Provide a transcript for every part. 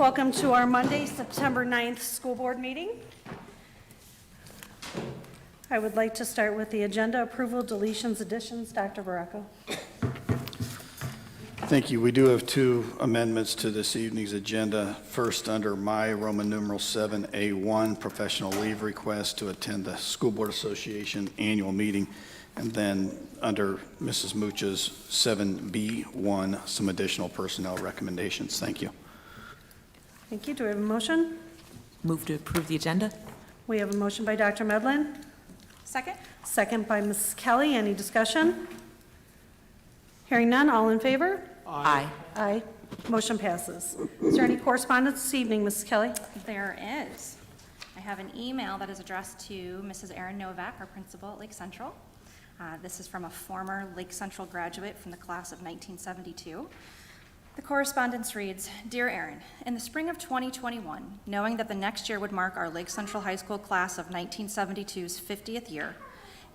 Welcome to our Monday, September 9th school board meeting. I would like to start with the agenda approval, deletions, additions. Dr. Baracco. Thank you. We do have two amendments to this evening's agenda. First, under my Roman numeral 7A1, professional leave request to attend the School Board Association annual meeting. And then under Mrs. Mooch's 7B1, some additional personnel recommendations. Thank you. Thank you. Do we have a motion? Move to approve the agenda. We have a motion by Dr. Medlin. Second. Second by Mrs. Kelly. Any discussion? Hearing none, all in favor? Aye. Aye. Motion passes. Is there any correspondence this evening, Mrs. Kelly? There is. I have an email that is addressed to Mrs. Erin Novak, our principal at Lake Central. This is from a former Lake Central graduate from the class of 1972. The correspondence reads, Dear Erin, in the spring of 2021, knowing that the next year would mark our Lake Central High School class of 1972's 50th year,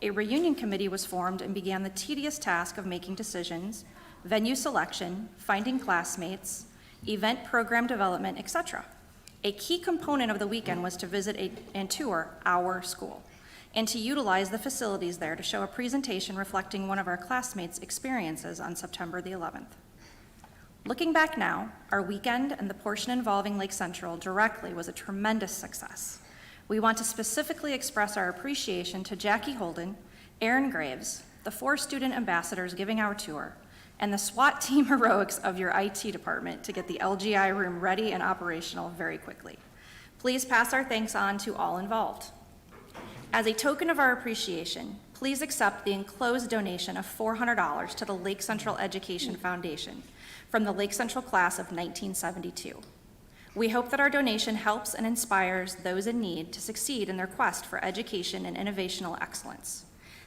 a reunion committee was formed and began the tedious task of making decisions, venue selection, finding classmates, event program development, etc. A key component of the weekend was to visit and tour our school, and to utilize the facilities there to show a presentation reflecting one of our classmates' experiences on September the 11th. Looking back now, our weekend and the portion involving Lake Central directly was a tremendous success. We want to specifically express our appreciation to Jackie Holden, Aaron Graves, the 4 student ambassadors giving our tour, and the SWAT team heroics of your IT department to get the LGI room ready and operational very quickly. Please pass our thanks on to all involved. As a token of our appreciation, please accept the enclosed donation of $400 to the Lake Central Education Foundation from the Lake Central class of 1972. We hope that our donation helps and inspires those in need to succeed in their quest for education and innovational excellence.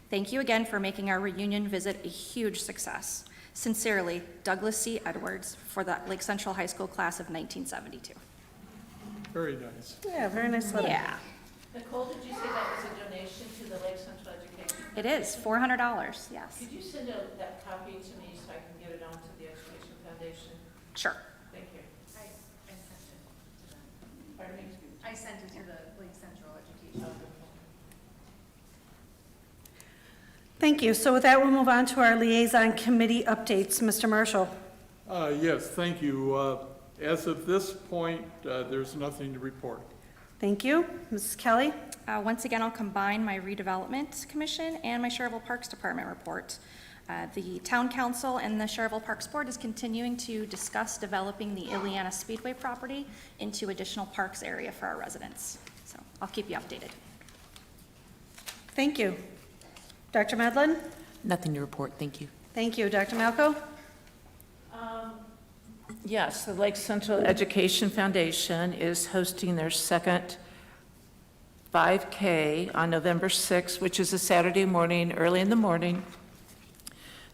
Thank you again for making our reunion visit a huge success. Sincerely, Douglas C. Edwards for the Lake Central High School class of 1972. Very nice. Yeah, very nice letter. Yeah, Nicole, did you say that was a donation to the Lake Central Education? it is $400, yes. Could you send that copy to me so I can get it on to the Education Foundation? Sure. Thank you. I sent it to them. Pardon me? I sent it to the Lake Central Education. Thank you. So with that, we'll move on to our liaison committee updates. Mr. Marshall. Yes, thank you. As of this point, there's nothing to report. Thank you. Mrs. Kelly. Once again, I'll combine my redevelopment commission and my Schererville Parks Department report. The Town Council and the Schererville Parks Board is continuing to discuss developing the Ileana Speedway property into additional parks area for our residents. So I'll keep you updated. Thank you. Dr. Medlin. Nothing to report, thank you. Thank you. Dr. Malco. Yes, the Lake Central Education Foundation is hosting their second 5K on November 6th, which is a Saturday morning, early in the morning.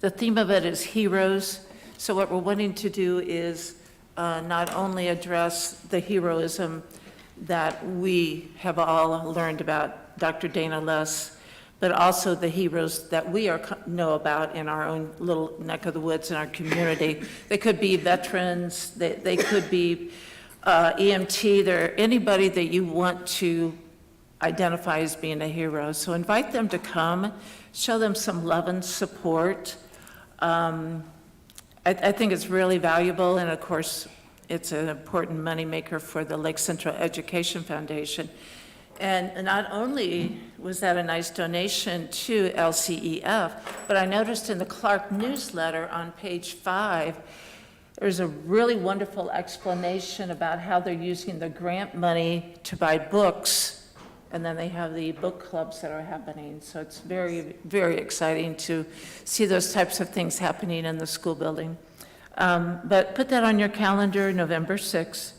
The theme of it is heroes. So what we're wanting to do is not only address the heroism that we have all learned about Dr. Dana Less, but also the heroes that we know about in our own little neck of the woods in our community. They could be veterans, they could be EMT, they're anybody that you want to identify as being a hero. So invite them to come, show them some love and support. I think it's really valuable, and of course, it's an important moneymaker for the Lake Central Education Foundation. And not only was that a nice donation to LCEF, but I noticed in the Clark newsletter on page 5, there's a really wonderful explanation about how they're using the grant money to buy books, and then they have the book clubs that are happening. So it's very, very exciting to see those types of things happening in the school building. But put that on your calendar, November 6th,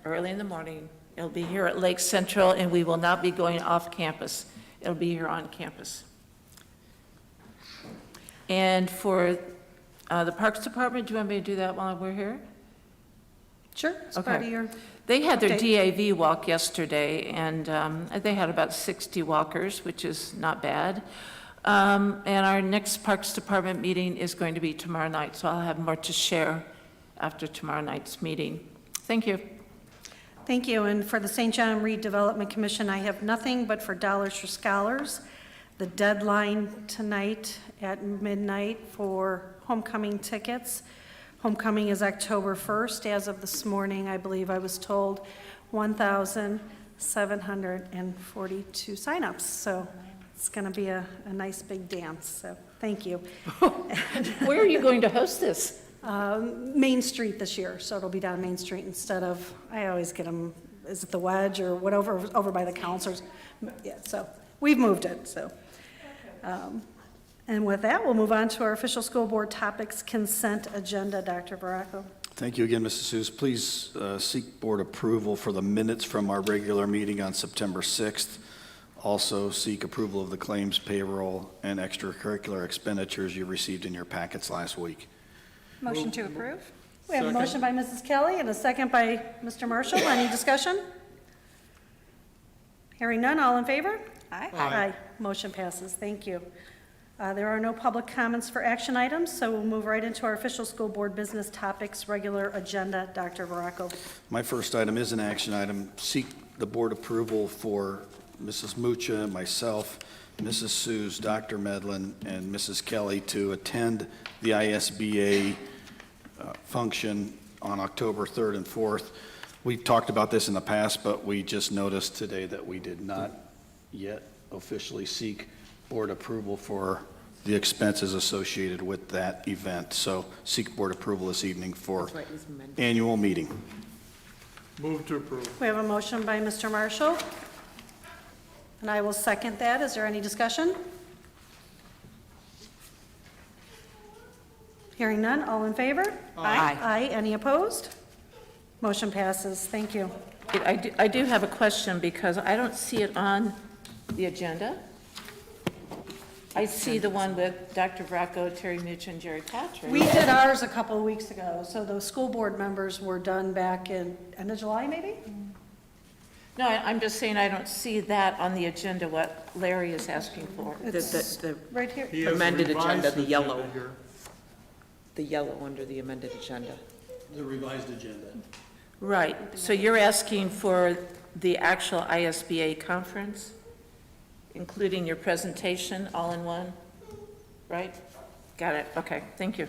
early in the morning. It'll be here at Lake Central, and we will not be going off campus. It'll be here on campus. And for the Parks Department, do you want me to do that while we're here? Sure. It's part of your They had their update. DAV walk yesterday, and they had about 60 walkers, which is not bad. And our next Parks Department meeting is going to be tomorrow night, so I'll have more to share after tomorrow night's meeting. Thank you. Thank you. And for the St. John Redevelopment Commission, I have nothing but for Dollars for Scholars. The deadline tonight at midnight for homecoming tickets. Homecoming is October 1st. As of this morning, I believe I was told 1,742 signups. So it's going to be a nice big dance. So thank you. Where are you going to host this? Main Street this year, so it'll be down Main Street instead of, I always get them, is it the Wedge or whatever, over by the counselors? Yeah, so we've moved it, so. And with that, we'll move on to our official school board topics consent agenda. Dr. Baraco. Thank you again, Mrs. Seuss. Please seek board approval for the minutes from our regular meeting on September 6th. Also seek approval of the claims, payroll, and extracurricular expenditures you received in your packets last week. Motion to approve? We have a motion by Mrs. Kelly and a second by Mr. Marshall. Any discussion? Hearing none, all in favor? Aye. Aye. Motion passes. Thank you. There are no public comments for action items, so we'll move right into our official school board business topics, regular agenda. Dr. Baraco. My first item is an action item. Seek the board approval for Mrs. Mucha, myself, Mrs. Seuss, Dr. Medlin, and Mrs. Kelly to attend the ISBA function on October 3rd and 4th. We've talked about this in the past, but we just noticed today that we did not yet officially seek board approval for the expenses associated with that event. So seek board approval this evening for annual meeting. Move to approve. We have a motion by Mr. Marshall, and I will second that. Is there any discussion? Hearing none, all in favor? Aye. Aye. Any opposed? Motion passes. Thank you. I do have a question because I don't see it on the agenda. I see the one with Dr. Bracco, Terry Mucha, and Jerry Patrick. We did ours a couple of weeks ago, so the school board members were done back in end of July, maybe? No, I'm just saying I don't see that on the agenda, what Larry is asking for. It's The right here. He has Amended agenda, revised the yellow. agenda here. The yellow under the amended agenda. The revised agenda. Right, so you're asking for the actual ISBA conference, including your presentation, all in one, right? Got it, okay, thank you.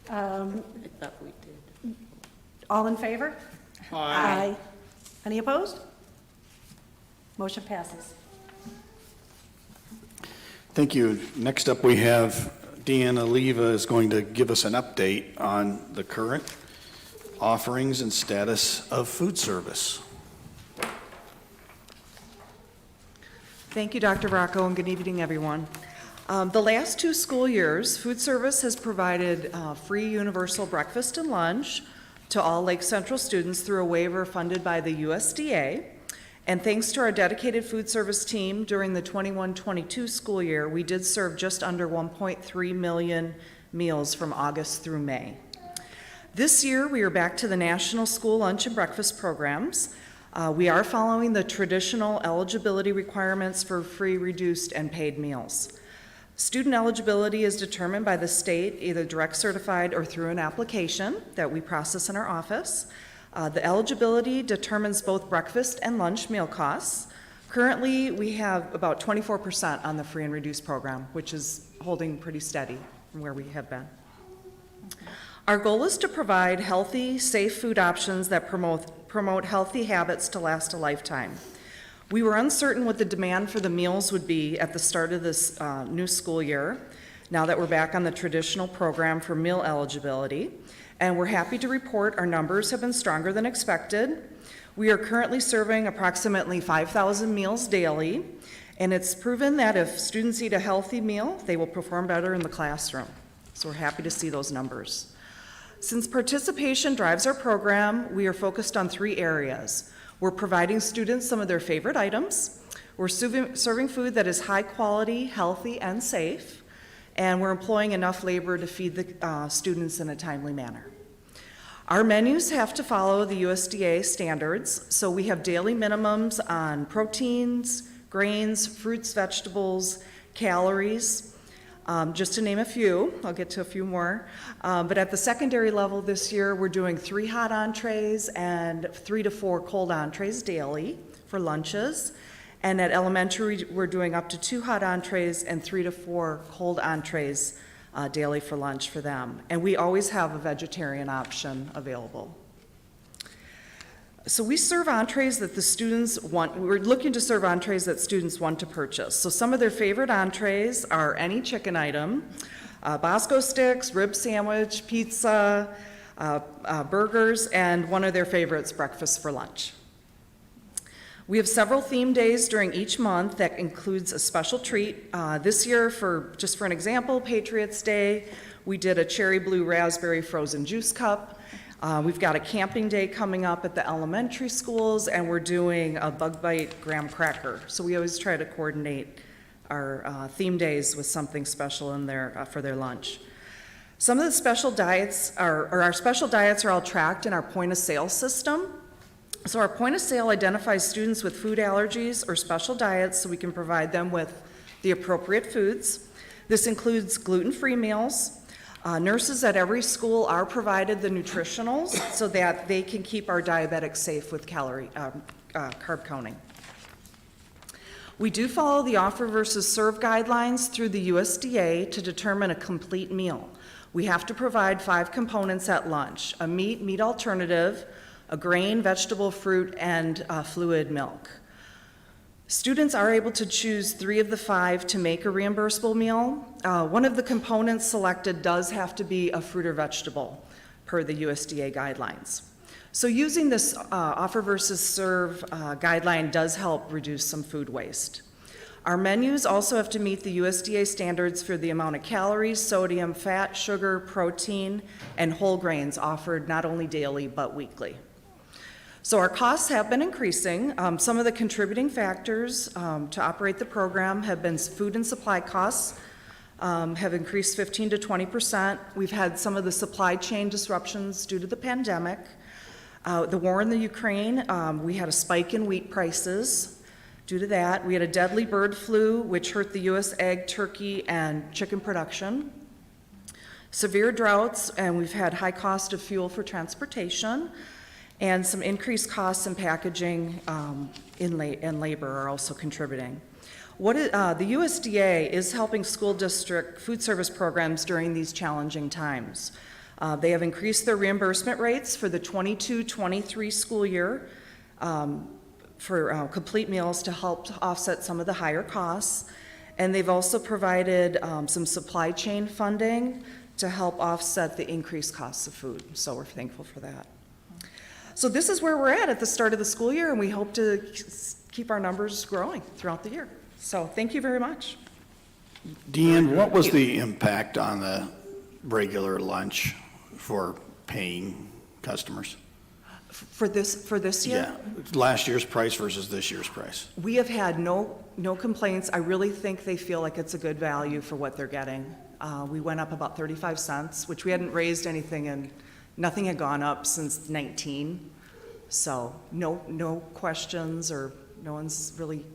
I thought we did. All in favor? Aye. Any opposed? Motion passes. Thank you. Next up, we have Deanna Leva is going to give us an update on the current offerings and status of food service. Thank you, Dr. Rocco, and good evening, everyone. The last 2 school years, food service has provided free universal breakfast and lunch to all Lake Central students through a waiver funded by the USDA. And thanks to our dedicated food service team during the 21-22 school year, we did serve just under 1.3 million meals from August through May. This year, we are back to the national school lunch and breakfast programs. We are following the traditional eligibility requirements for free, reduced, and paid meals. Student eligibility is determined by the state, either direct certified or through an application that we process in our office. The eligibility determines both breakfast and lunch meal costs. Currently, we have about 24% on the free and reduced program, which is holding pretty steady from where we have been. Our goal is to provide healthy, safe food options that promote healthy habits to last a lifetime. We were uncertain what the demand for the meals would be at the start of this new school year, now that we're back on the traditional program for meal eligibility, and we're happy to report our numbers have been stronger than expected. We are currently serving approximately 5,000 meals daily, and it's proven that if students eat a healthy meal, they will perform better in the classroom. So we're happy to see those numbers. Since participation drives our program, we are focused on 3 areas. We're providing students some of their favorite items. We're serving food that is high quality, healthy, and safe. And we're employing enough labor to feed the students in a timely manner. Our menus have to follow the USDA standards, so we have daily minimums on proteins, grains, fruits, vegetables, calories. Just to name a few, I'll get to a few more. But at the secondary level this year, we're doing 3 hot entrees and 3 to 4 cold entrees daily for lunches. And at elementary, we're doing up to 2 hot entrees and 3 to 4 cold entrees daily for lunch for them. And we always have a vegetarian option available. So we serve entrees that the students want. We're looking to serve entrees that students want to purchase. So some of their favorite entrees are any chicken item, Bosco sticks, rib sandwich, pizza, burgers, and one of their favorites, breakfast for lunch. We have several theme days during each month that includes a special treat. This year, just for an example, Patriots Day, we did a cherry blue raspberry frozen juice cup. We've got a camping day coming up at the elementary schools, and we're doing a bug bite graham cracker. So we always try to coordinate our theme days with something special in there for their lunch. Some of the special diets our special diets are all tracked in our point of sale system. So our point of sale identifies students with food allergies or special diets so we can provide them with the appropriate foods. This includes gluten-free meals. Nurses at every school are provided the nutritionals so that they can keep our diabetics safe with carb counting. We do follow the offer versus serve guidelines through the USDA to determine a complete meal. We have to provide 5 components at lunch: a meat alternative, a grain, vegetable, fruit, and fluid milk. Students are able to choose 3 of the 5 to make a reimbursable meal. One of the components selected does have to be a fruit or vegetable per the USDA guidelines. So using this offer versus serve guideline does help reduce some food waste. Our menus also have to meet the USDA standards for the amount of calories, sodium, fat, sugar, protein, and whole grains offered not only daily but weekly. So our costs have been increasing. Some of the contributing factors to operate the program have been food and supply costs have increased 15 to 20%. We've had some of the supply chain disruptions due to the pandemic. The war in the Ukraine, we had a spike in wheat prices due to that. We had a deadly bird flu, which hurt the U.S. egg, turkey, and chicken production. Severe droughts, and we've had high cost of fuel for transportation. And some increased costs in packaging and labor are also contributing. The USDA is helping school district food service programs during these challenging times. They have increased their reimbursement rates for the 22-23 school year for complete meals to help offset some of the higher costs. And they've also provided some supply chain funding to help offset the increased costs of food. So we're thankful for that. So this is where we're at the start of the school year, and we hope to keep our numbers growing throughout the year. So thank you very much. Deanne, what was the impact on the regular lunch for paying customers? For this year? Yeah, last year's price versus this year's price. We have had no complaints. I really think they feel like it's a good value for what they're getting. We went up about 35 cents, which we hadn't raised anything, and nothing had gone up since 19. So no questions, or no one's really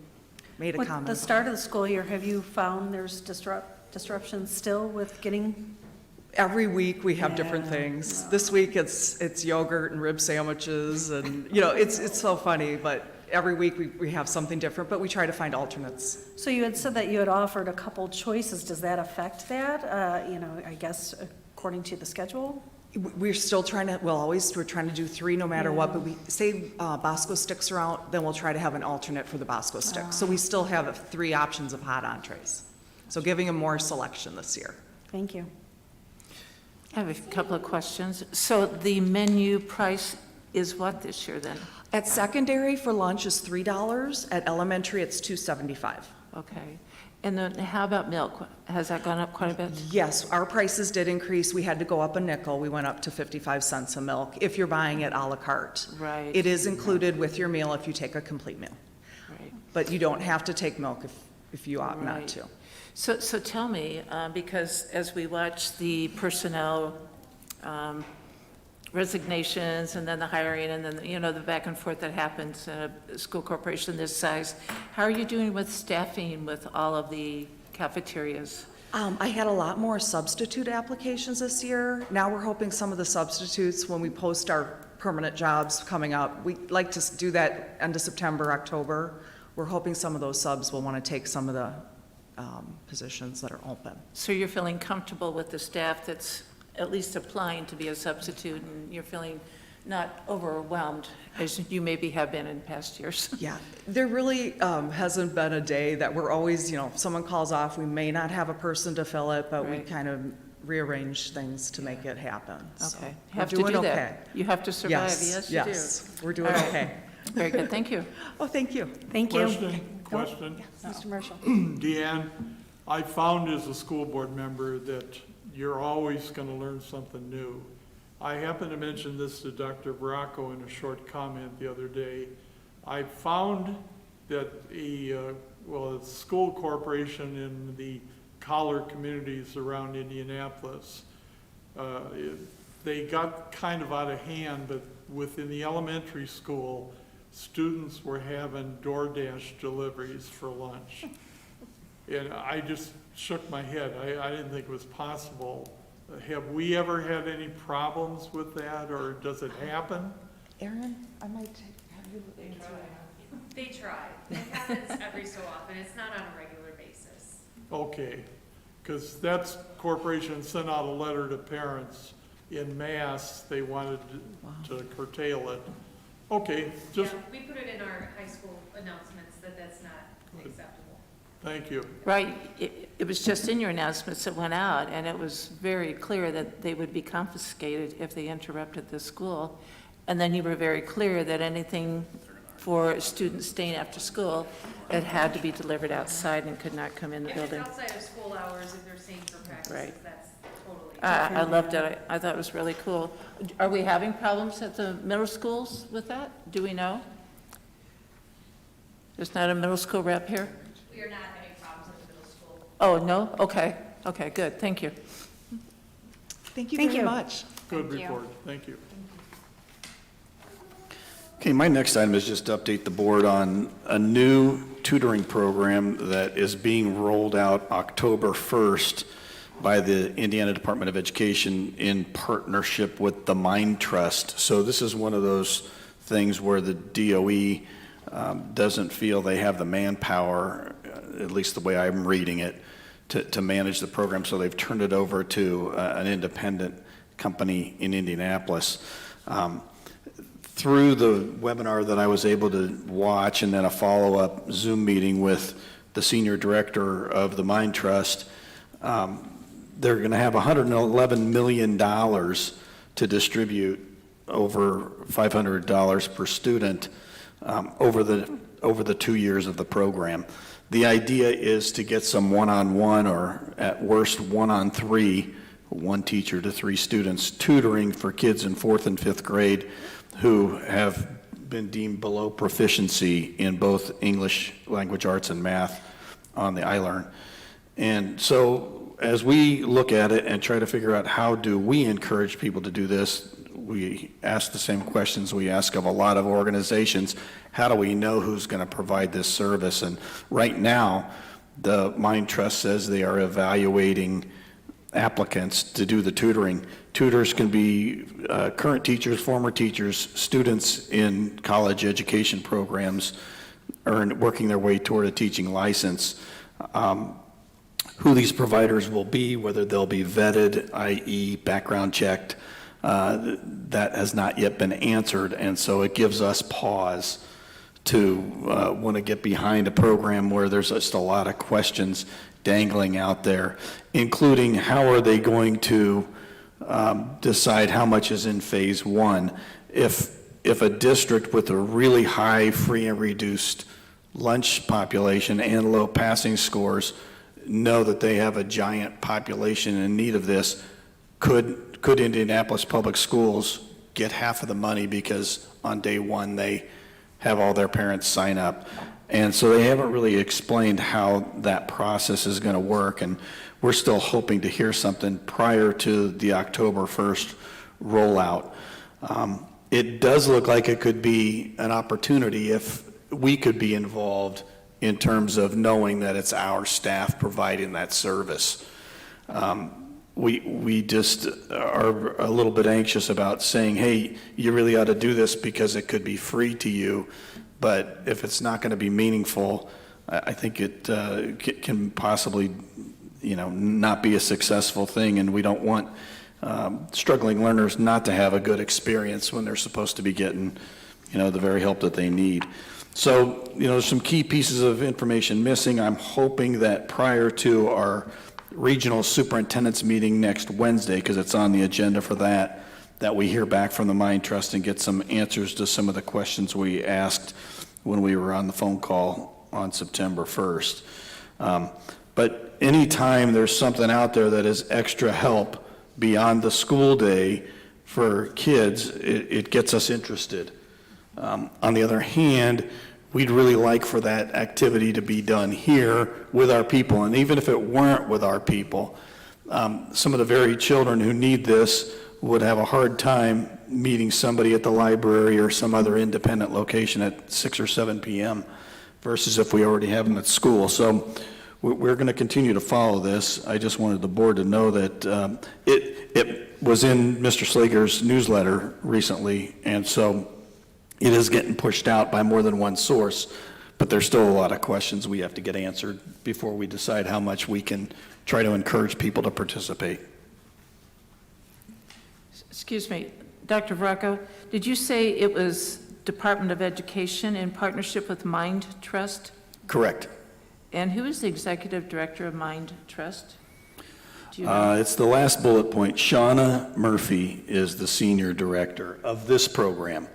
made a With comment. the start of the school year, have you found there's disruptions still with getting? Every week we have different Yeah. things. This week it's yogurt and rib sandwiches, and it's so funny, but every week we have something different, but we try to find alternates. So you had said that you had offered a couple choices. Does that affect that? I guess according to the schedule? We're still trying to, we're trying to do 3 no matter what, but we say Bosco sticks are out, then we'll try to have an alternate for the Bosco sticks. So we still have 3 options of hot entrees. So giving them more selection this year. Thank you. I have a couple of questions. So the menu price is what this year then? At secondary for lunch is $3, at elementary it's $2.75. Okay. And then how about milk? Has that gone up quite a bit? Yes, our prices did increase. We had to go up a nickel. We went up to 55 cents a milk if you're buying it a la carte. Right. It is included with your meal if you take a complete meal. Right. But you don't have to take milk if you opt not Right. to. So tell me, because as we watch the personnel resignations and then the hiring and then, the back and forth that happens in a school corporation this size, how are you doing with staffing with all of the cafeterias? I had a lot more substitute applications this year. Now we're hoping some of the substitutes, when we post our permanent jobs coming up, we like to do that end of September, October. We're hoping some of those subs will want to take some of the positions that are open. So you're feeling comfortable with the staff that's at least applying to be a substitute, and you're feeling not overwhelmed as you maybe have been in past years? Yeah, there really hasn't been a day that we're always, if someone calls off, we may not have a person to fill it, but we Right. kind of rearrange things to make it happen. So Okay, we're have to doing do okay. that. You have to survive, yes, you do. Yes, we're doing All right. okay. Very good, thank you. Oh, thank you. Thank you. Question. Mr. Marshall. Deanne, I found as a school board member that you're always going to learn something new. I happened to mention this to Dr. Baracco in a short comment the other day. I found that a school corporation in the collar communities around Indianapolis, they got kind of out of hand, but within the elementary school, students were having DoorDash deliveries for lunch. And I just shook my head. I didn't think it was possible. Have we ever had any problems with that, or does it happen? Aaron, I might have you answer. They try. It happens every so often. It's not on a regular basis. Okay, because that corporation sent out a letter to parents in mass. They wanted to curtail it. Okay, just, Yeah, we put it in our high school announcements that that's not acceptable. thank you. Right, it was just in your announcements that went out, and it was very clear that they would be confiscated if they interrupted the school. And then you were very clear that anything for students staying after school, it had to be delivered outside and could not come in the If it's building. outside of school hours, if they're staying for practices, Right. that's totally. I loved it, I thought it was really cool. Are we having problems at the middle schools with that? Do we know? There's not a middle school rep here? We are not having problems at the middle school. Oh, no? Okay, good, thank you. Thank you Thank very you. much. Good Thank you. report, thank you. Okay, my next item is just to update the board on a new tutoring program that is being rolled out October 1st by the Indiana Department of Education in partnership with the Mind Trust. So this is one of those things where the DOE doesn't feel they have the manpower, at least the way I'm reading it, to manage the program, so they've turned it over to an independent company in Indianapolis. Through the webinar that I was able to watch, and then a follow-up Zoom meeting with the senior director of the Mind Trust, they're going to have $111 million to distribute, over $500 per student over the 2 years of the program. The idea is to get some one-on-one, or at worst one-on-3, one teacher to 3 students, tutoring for kids in 4th and 5th grade who have been deemed below proficiency in both English, language arts, and math on the iLearn. And so as we look at it and try to figure out how do we encourage people to do this, we ask the same questions we ask of a lot of organizations. How do we know who's going to provide this service? And right now, the Mind Trust says they are evaluating applicants to do the tutoring. Tutors can be current teachers, former teachers, students in college education programs, working their way toward a teaching license. Who these providers will be, whether they'll be vetted, i.e. background checked, that has not yet been answered. And so it gives us pause to want to get behind a program where there's just a lot of questions dangling out there, including how are they going to decide how much is in phase 1. If a district with a really high free and reduced lunch population and low passing scores know that they have a giant population in need of this, could Indianapolis Public Schools get half of the money because on day 1 they have all their parents sign up? And so they haven't really explained how that process is going to work, and we're still hoping to hear something prior to the October 1st rollout. It does look like it could be an opportunity if we could be involved in terms of knowing that it's our staff providing that service. We just are a little bit anxious about saying, hey, you really ought to do this because it could be free to you, but if it's not going to be meaningful, I think it can possibly, not be a successful thing, and we don't want struggling learners not to have a good experience when they're supposed to be getting, the very help that they need. So, there's some key pieces of information missing. I'm hoping that prior to our regional superintendent's meeting next Wednesday, because it's on the agenda for that we hear back from the Mind Trust and get some answers to some of the questions we asked when we were on the phone call on September 1st. But anytime there's something out there that is extra help beyond the school day for kids, it gets us interested. On the other hand, we'd really like for that activity to be done here with our people. And even if it weren't with our people, some of the very children who need this would have a hard time meeting somebody at the library or some other independent location at 6 or 7 p.m. versus if we already have them at school. So we're going to continue to follow this. I just wanted the board to know that it was in Mr. Slager's newsletter recently, and so it is getting pushed out by more than one source, but there's still a lot of questions we have to get answered before we decide how much we can try to encourage people to participate. Excuse me, Dr. Vracko, did you say it was Department of Education in partnership with Mind Trust? Correct. And who is the executive director of Mind Trust? Do you know? It's the last bullet point. Shauna Murphy is the senior director of this program.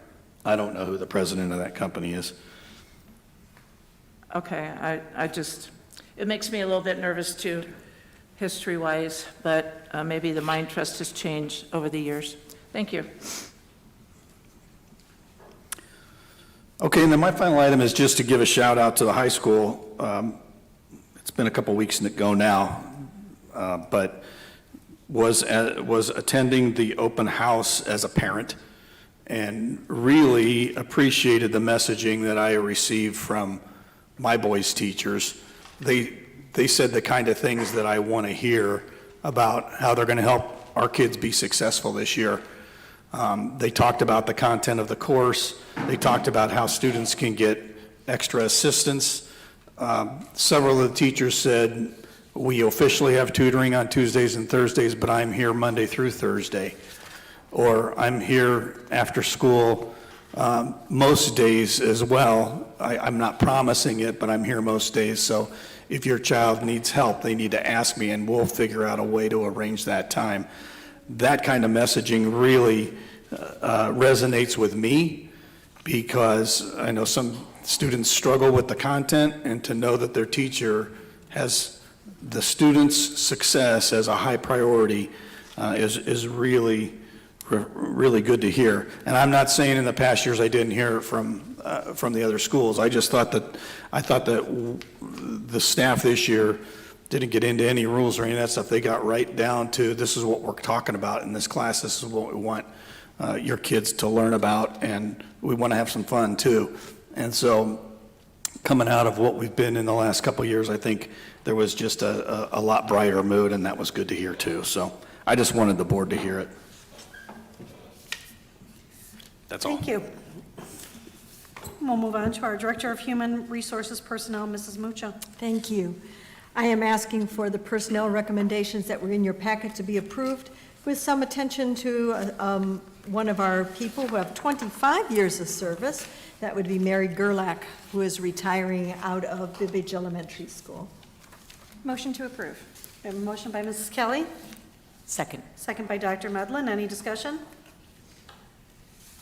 I don't know who the president of that company is. Okay, it makes me a little bit nervous too, history-wise, but maybe the Mind Trust has changed over the years. Thank you. Okay, and then my final item is just to give a shout out to the high school. It's been a couple weeks ago now, but was attending the open house as a parent and really appreciated the messaging that I received from my boys' teachers. They said the kind of things that I want to hear about how they're going to help our kids be successful this year. They talked about the content of the course. They talked about how students can get extra assistance. Several of the teachers said, we officially have tutoring on Tuesdays and Thursdays, but I'm here Monday through Thursday. Or I'm here after school most days as well. I'm not promising it, but I'm here most days. So if your child needs help, they need to ask me, and we'll figure out a way to arrange that time. That kind of messaging really resonates with me, because I know some students struggle with the content, and to know that their teacher has the student's success as a high priority is really good to hear. And I'm not saying in the past years I didn't hear it from the other schools. I just thought that the staff this year didn't get into any rules or any of that stuff. They got right down to, this is what we're talking about in this class. This is what we want your kids to learn about, and we want to have some fun too. And so coming out of what we've been in the last couple of years, I think there was just a lot brighter mood, and that was good to hear too. So I just wanted the board to hear it. That's all. Thank you. We'll move on to our Director of Human Resources Personnel, Mrs. Mucha. Thank you. I am asking for the personnel recommendations that were in your packet to be approved, with some attention to one of our people who have 25 years of service. That would be Mary Gerlach, who is retiring out of Bibbage Elementary School. Motion to approve. We have a motion by Mrs. Kelly, Second. second by Dr. Medlin. Any discussion?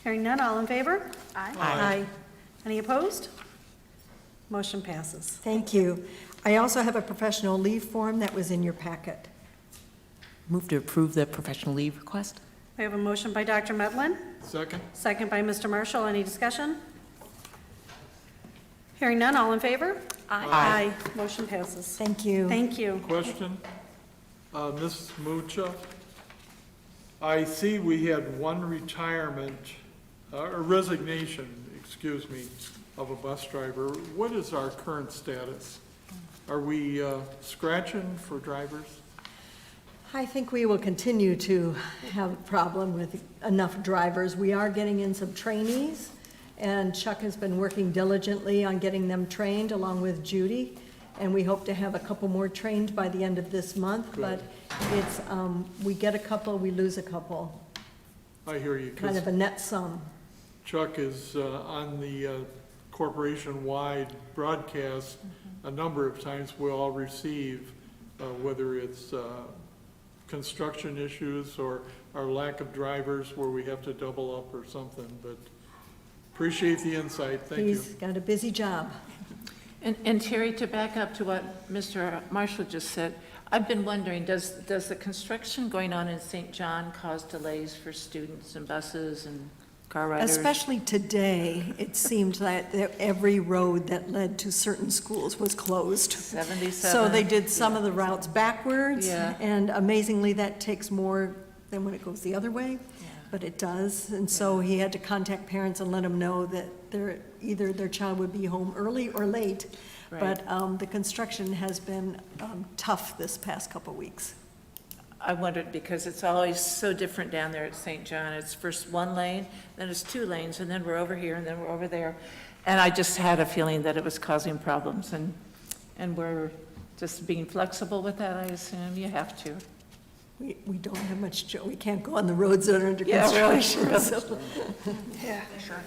Hearing none, all in favor? Aye. Aye. Any opposed? Motion passes. Thank you. I also have a professional leave form that was in your packet. Move to approve the professional leave request? We have a motion by Dr. Medlin, Second? second by Mr. Marshall. Any discussion? Hearing none, all in favor? Aye. Motion passes. Thank you. Thank you. Question? Mrs. Mucha, I see we had one retirement, or resignation, excuse me, of a bus driver. What is our current status? Are we scratching for drivers? I think we will continue to have a problem with enough drivers. We are getting in some trainees, and Chuck has been working diligently on getting them trained along with Judy, and we hope to have a couple more trained by the end of this month. Good. But it's, we get a couple, we lose a couple, I hear you, kind because of a net sum. Chuck is on the corporation-wide broadcast. A number of times we'll all receive, whether it's construction issues or our lack of drivers where we have to double up or something, but appreciate the insight, thank you. He's got a busy job. And Terry, to back up to what Mr. Marshall just said, I've been wondering, does the construction going on in St. John cause delays for students and buses and car riders? Especially today, it seemed that every road that led to certain schools was closed. 77. So they did some of the routes backwards. Yeah. And amazingly, that takes more than when it goes the other way, but it does. And so he had to contact parents and let them know that either their child would be home early or late. Right. But the construction has been tough this past couple weeks. I wondered, because it's always so different down there at St. John. It's first one lane, then it's two lanes, and then we're over here, and then we're over there. And I just had a feeling that it was causing problems, and we're just being flexible with that, I assume. You have to. We don't have much, we can't go on the roads that are under Yeah, really, construction. really. So- Yeah, sure.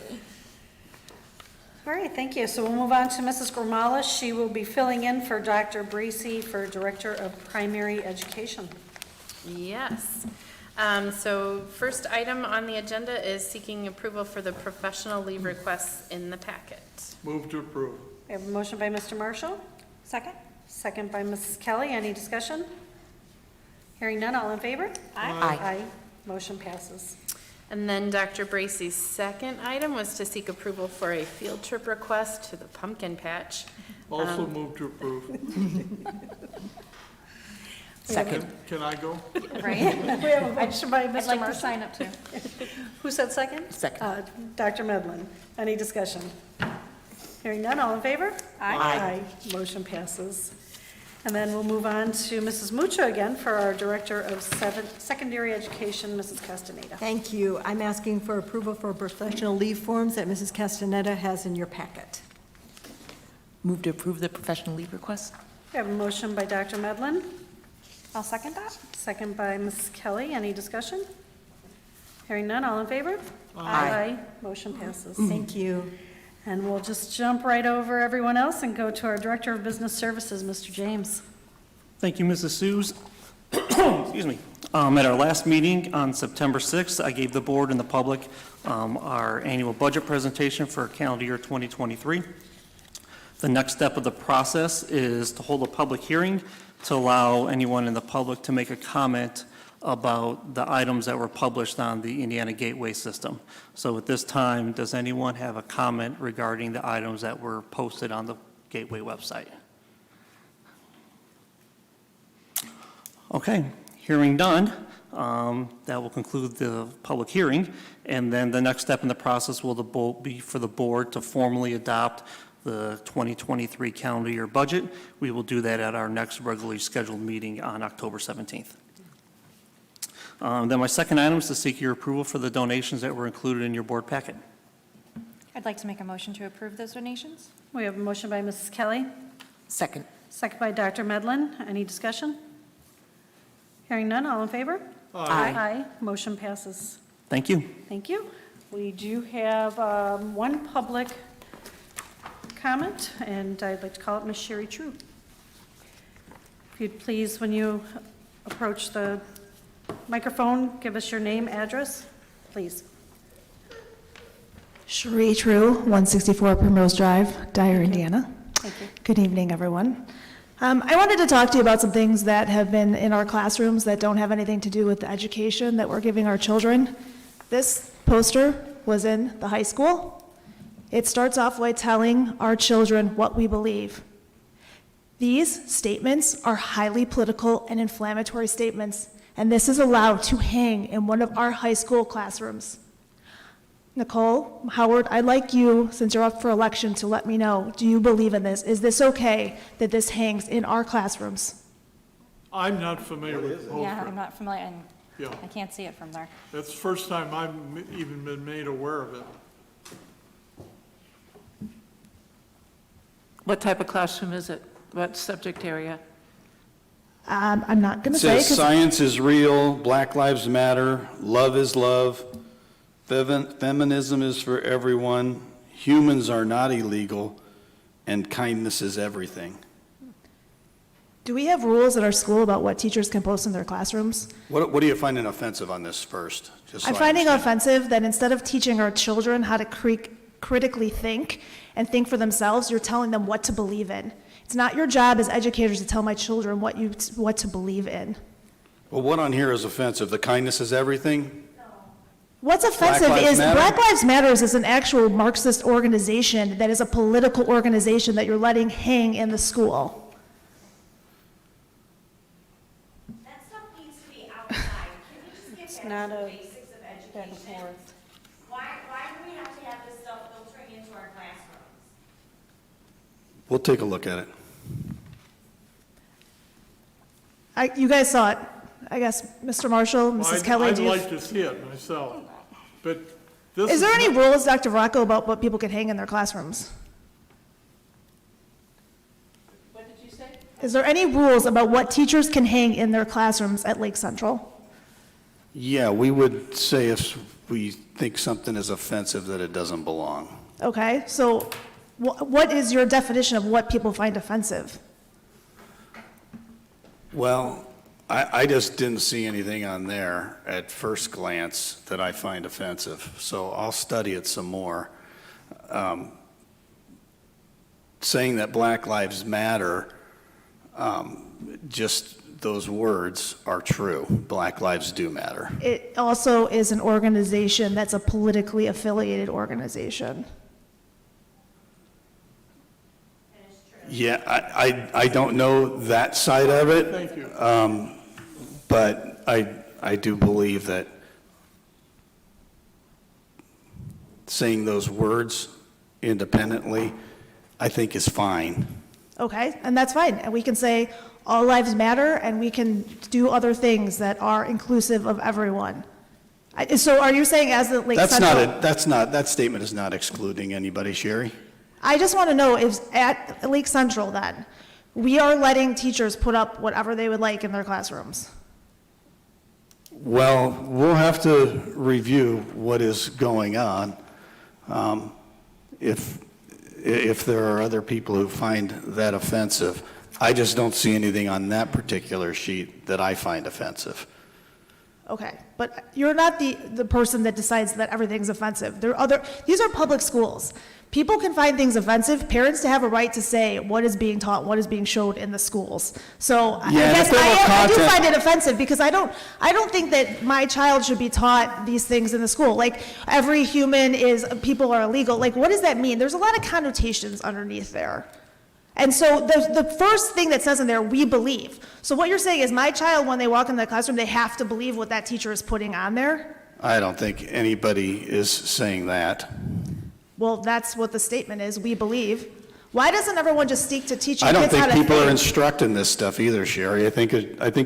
All right, thank you. So we'll move on to Mrs. Gromala. She will be filling in for Dr. Bracy for Director of Primary Education. Yes. So first item on the agenda is seeking approval for the professional leave requests in the packet. Move to approve. We have a motion by Mr. Marshall, Second? second by Mrs. Kelly. Any discussion? Hearing none, all in favor? Aye. Aye. Motion passes. And then Dr. Bracy's second item was to seek approval for a field trip request to the pumpkin patch. Also move to approve. Second. Can I go? Right? We have a motion by I'd Mr. like to Marshall. sign up too. Who said second? Second. Dr. Medlin. Any discussion? Hearing none, all in favor? Aye. Motion passes. And then we'll move on to Mrs. Mucho again for our Director of Secondary Education, Mrs. Castaneda. Thank you. I'm asking for approval for professional leave forms that Mrs. Castaneda has in your packet. Move to approve the professional leave request? We have a motion by Dr. Medlin, I'll second that. second by Mrs. Kelly. Any discussion? Hearing none, all in favor? Aye. Motion passes. Thank you. And we'll just jump right over everyone else and go to our Director of Business Services, Mr. James. Thank you, Mrs. Sues. Excuse me. At our last meeting on September 6th, I gave the board and the public our annual budget presentation for calendar year 2023. The next step of the process is to hold a public hearing to allow anyone in the public to make a comment about the items that were published on the Indiana Gateway system. So at this time, does anyone have a comment regarding the items that were posted on the Gateway website? Okay, hearing done, that will conclude the public hearing, and then the next step in the process will be for the board to formally adopt the 2023 calendar year budget. We will do that at our next regularly scheduled meeting on October 17th. Then my second item is to seek your approval for the donations that were included in your board packet. I'd like to make a motion to approve those donations. We have a motion by Mrs. Kelly, Second. second by Dr. Medlin. Any discussion? Hearing none, all in favor? Aye. Motion passes. Thank you. Thank you. We do have one public comment, and I'd like to call it Ms. Sherry True. If you'd please, when you approach the microphone, give us your name, address, please. Cherie True, 164 Primrose Drive, Dyer, Indiana. Thank you. Good evening, everyone. I wanted to talk to you about some things that have been in our classrooms that don't have anything to do with the education that we're giving our children. This poster was in the high school. It starts off by telling our children what we believe. These statements are highly political and inflammatory statements, and this is allowed to hang in one of our high school classrooms. Nicole, Howard, I'd like you, since you're up for election, to let me know, do you believe in this? Is this okay that this hangs in our classrooms? I'm not familiar with the Yeah, I'm poster. not familiar, and Yeah, I can't see it from there. that's the first time I've even been made aware of it. What type of classroom is it? What subject area? I'm not going It to say, says 'cause science is real, Black Lives Matter, love is love, feminism is for everyone, humans are not illegal, and kindness is everything. do we have rules at our school about what teachers can post in their classrooms? What are you finding offensive on this first? Just so I'm I finding understand. offensive that instead of teaching our children how to critically think and think for themselves, you're telling them what to believe in. It's not your job as educators to tell my children what to believe in. Well, what on here is offensive? The kindness is everything? What's offensive Lives is Matter? Black Lives Matters is an actual Marxist organization that is a political organization that you're letting hang in the school. That stuff needs to be outside. Can we just get back not to the a basics of back and education? forth. Why do we have to have this stuff filtering into our classrooms? We'll take a look at it. You guys saw it. I guess, Mr. Marshall, Well, Mrs. Kelly, I'd do you? like to see it myself, but this Is there any not- rules, Dr. Rocco, about what people can hang in their classrooms? What did you say? Is there any rules about what teachers can hang in their classrooms at Lake Central? Yeah, we would say if we think something is offensive that it doesn't belong. Okay, so what is your definition of what people find offensive? Well, I just didn't see anything on there at first glance that I find offensive, so I'll study it some more. Saying that Black Lives Matter, just those words are true. Black lives do matter. It also is an organization that's a politically affiliated organization. Yeah, I don't know that side of it. Thank you. But I do believe that saying those words independently, I think is fine. Okay, and that's fine. And we can say all lives matter, and we can do other things that are inclusive of everyone. So are you saying as the Lake Central? That statement is not excluding anybody, Sherry. I just want to know if at Lake Central then, we are letting teachers put up whatever they would like in their classrooms. Well, we'll have to review what is going on. If there are other people who find that offensive, I just don't see anything on that particular sheet that I find offensive. Okay, but you're not the person that decides that everything's offensive. These are public schools. People can find things offensive. Parents have a right to say what is being taught, what is being showed in the schools. So I Yeah, and guess if there were I do content- find it offensive because I don't think that my child should be taught these things in the school. Like every human people are illegal. Like what does that mean? There's a lot of connotations underneath there. And so the first thing that says in there, we believe. So what you're saying is my child, when they walk in the classroom, they have to believe what that teacher is putting on there? I don't think anybody is saying that. Well, that's what the statement is, we believe. Why doesn't everyone just stick to teaching I don't kids how think to people are think? instructing this stuff either, Sherry. I think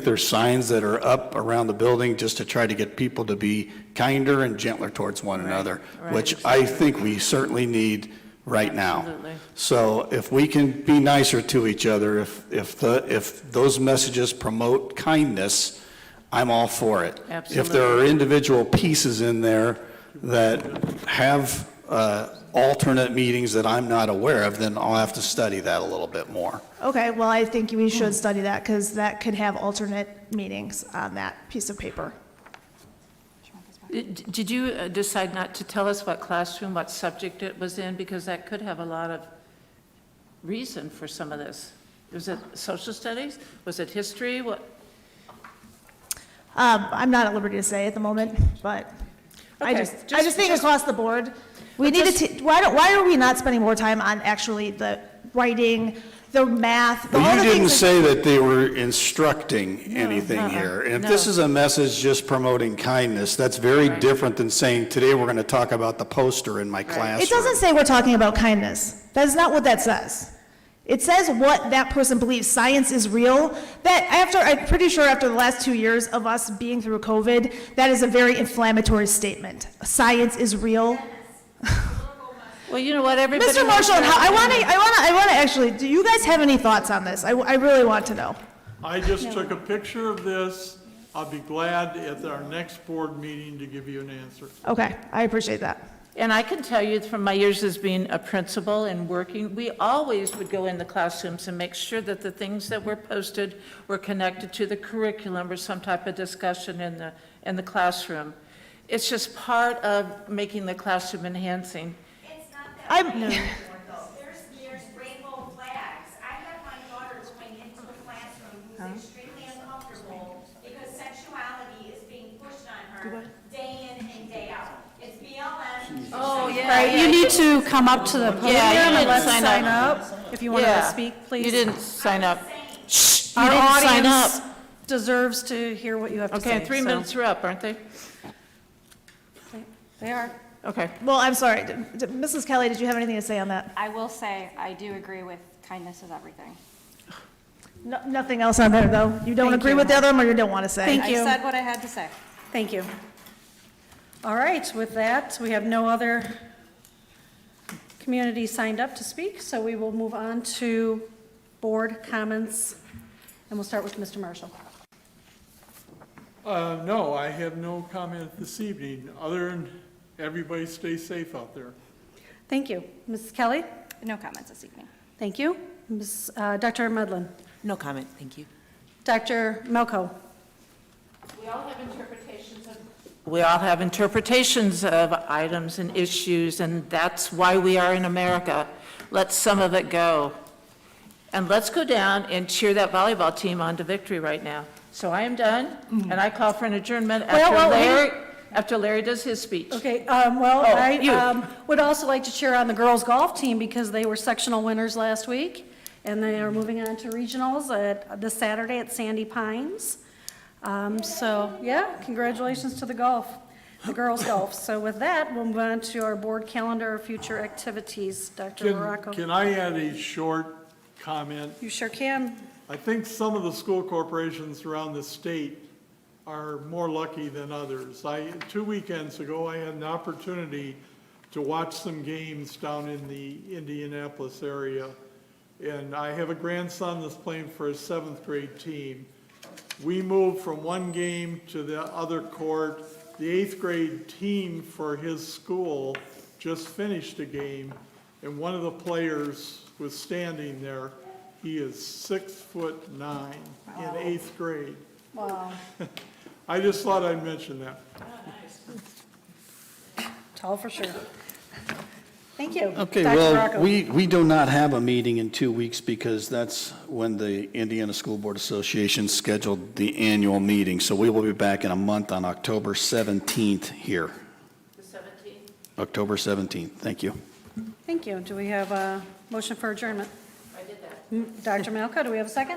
there's signs that are up around the building just to try to get people to be kinder and gentler towards one another, right, which I think we certainly need right now. Absolutely. So if we can be nicer to each other, if those messages promote kindness, I'm all for it. If there are individual pieces in there that have alternate meanings that I'm not aware of, then I'll have to study that a little bit more. Okay, well, I think we should study that because that could have alternate meanings on that piece of paper. Did you decide not to tell us what classroom, what subject it was in? Because that could have a lot of reason for some of this. Was it social studies? Was it history? What? I'm not at liberty to say at the moment, but I Okay, just think across the board, we need to, why are we not spending more time on actually the writing, the math, all Well, the you didn't things? say that they were instructing anything here. And if this is a message just promoting kindness, that's very different than saying, today we're going to talk about the poster in my classroom. It doesn't say we're talking about kindness. That is not what that says. It says what that person believes. Science is real. I'm pretty sure after the last 2 years of us being through COVID, that is a very inflammatory statement. Science is real. Well, you know what, everybody. Mr. Marshall, I want to actually, do you guys have any thoughts on this? I really want to know. I just took a picture of this. I'll be glad at our next board meeting to give you an answer. Okay, I appreciate that. And I can tell you from my years as being a principal and working, we always would go in the classrooms and make sure that the things that were posted were connected to the curriculum or some type of discussion in the classroom. It's just part of making the classroom enhancing. It's not that way anymore, though. There's rainbow flags. I have my daughter going into a classroom who's extremely uncomfortable because sexuality is being pushed on her day in and day out. It's BLM. Oh, yeah. Right, you need to come up to the podium Yeah, you and didn't let's sign sign up. up. If you want to Yeah. speak, please. You didn't sign up. Shh, you Our didn't sign audience up. deserves to hear what you have to say. Okay, 3 so- minutes are up, aren't they? They are. Okay. Well, I'm sorry. Mrs. Kelly, did you have anything to say on that? I will say, I do agree with kindness is everything. No, nothing else on there, though? You don't Thank agree you. with the other one, or you don't want to say? Thank you. I said what I had to say. Thank you. All right, with that, we have no other community signed up to speak, so we will move on to board comments, and we'll start with Mr. Marshall. No, I have no comment this evening, other than everybody stay safe out there. Thank you. Mrs. Kelly? No comments this evening. Thank you. Dr. Medlin? No comment, thank you. Dr. Melko? We all have interpretations of items and issues, and that's why we are in America. Let some of it go. And let's go down and cheer that volleyball team on to victory right now. So I am done, and I call for an adjournment after Larry does his speech. Okay, you. I would also like to cheer on the girls' golf team because they were sectional winners last week, and they are moving on to regionals this Saturday at Sandy Pines. So, yeah, congratulations to the girls' golf. So with that, we'll move on to our board calendar of future activities. Dr. Morocco? Can I add a short comment? You sure can. I think some of the school corporations around the state are more lucky than others. 2 weekends ago, I had an opportunity to watch some games down in the Indianapolis area. And I have a grandson that's playing for his 7th grade team. We moved from one game to the other court. The 8th grade team for his school just finished a game, and one of the players was standing there. He is 6'9" in 8th grade. Wow. I just thought I'd mention that. Tall for sure. Thank you. Okay, Dr. well, Morocco? we do not have a meeting in 2 weeks because that's when the Indiana School Board Association scheduled the annual meeting. So we will be back in a month on October 17th here. The 17th? October 17th. Thank you. Thank you. Do we have a motion for adjournment? I did that. Dr. Malka, do we have a second?